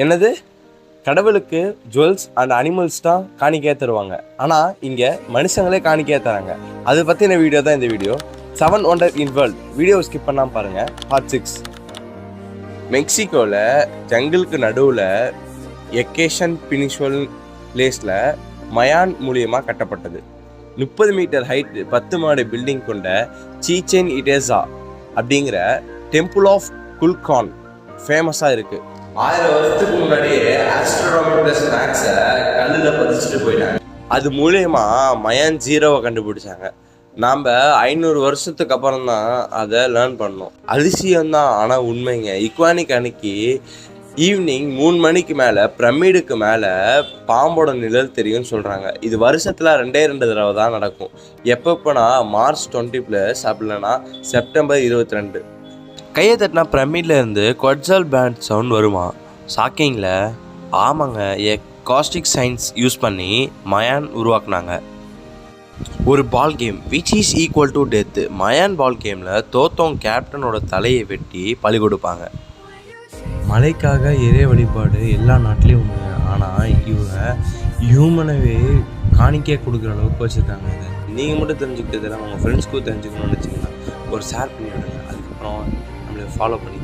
என்னது? கடவுளுக்கு jewels and animals தான் காணிக்கையாக தருவாங்க, ஆனால் இங்கே மனுஷங்களே காணிக்கையாக தராங்க. அதை பற்றின வீடியோ தான் இந்த video. 7 Wonders in World video skip பண்ணாமல் பாருங்கள். பார்ட் 6. மெக்சிகோவில் ஜங்கிளுக்கு நடுவில் எக்கேஷன் பினிஷுவல் பிளேஸில் மயான் மூலியமாக கட்டப்பட்டது. 30 மீட்டர் ஹைட் 10 மாடி பில்டிங் கொண்ட சீச்சென் இட்டேசா அப்படிங்கிற டெம்பிள் ஆஃப் குல்கான் ஃபேமஸாக இருக்குது. 1000 வருஷத்துக்கு முன்னாடியே ஆஸ்ட்ரோனோமிக்கல் மேக்ஸை கல்லில் பதிச்சுட்டு போயிட்டாங்க. அது மூலயமா மயான் ஜீரோவை கண்டுபிடிச்சாங்க. நாம் 500 வருஷத்துக்கு அப்புறம் தான் அதை லேர்ன் பண்ணோம். அதிசயம்தான், ஆனால் உண்மைங்க. இக்வானிக் அன்னைக்கு ஈவினிங் 3 மணிக்கு மேலே பிரமிடுக்கு மேலே பாம்போட நிழல் தெரியும்னு சொல்கிறாங்க. இது வருஷத்தில் 2 தடவை தான் நடக்கும். எப்பப்போனா March 20+, அப்படி இல்லைன்னா September 22. கையை தட்டினா பிரமிடில் இருந்து குவட்ஸால் பேண்ட் சவுண்ட் வருமா? ஷாக்கிங்கில்? ஆமாங்க, காஸ்டிக் சயின்ஸ் யூஸ் பண்ணி மயான் உருவாக்குனாங்க. ஒரு ball game which is equal to death. Mayan ball கேமில் தோத்தவங்க கேப்டனோட தலையை வெட்டி பலி கொடுப்பாங்க. மலைக்காக இறை வழிபாடு எல்லா நாட்டிலையும் உண்டு, ஆனால் இவங்க ஹியூமனவே காணிக்கையாக கொடுக்குற அளவுக்கு வச்சுருக்காங்க. இதை நீங்கள் மட்டும் தெரிஞ்சுக்கிட்டதில்ல, உங்கள் ஃப்ரெண்ட்ஸ்க்கும் தெரிஞ்சுக்கணும்னு வச்சிங்கன்னா ஒரு ஷேர் பண்ணி விடுங்க. அதுக்கப்புறம் நம்மளை ஃபாலோ பண்ணி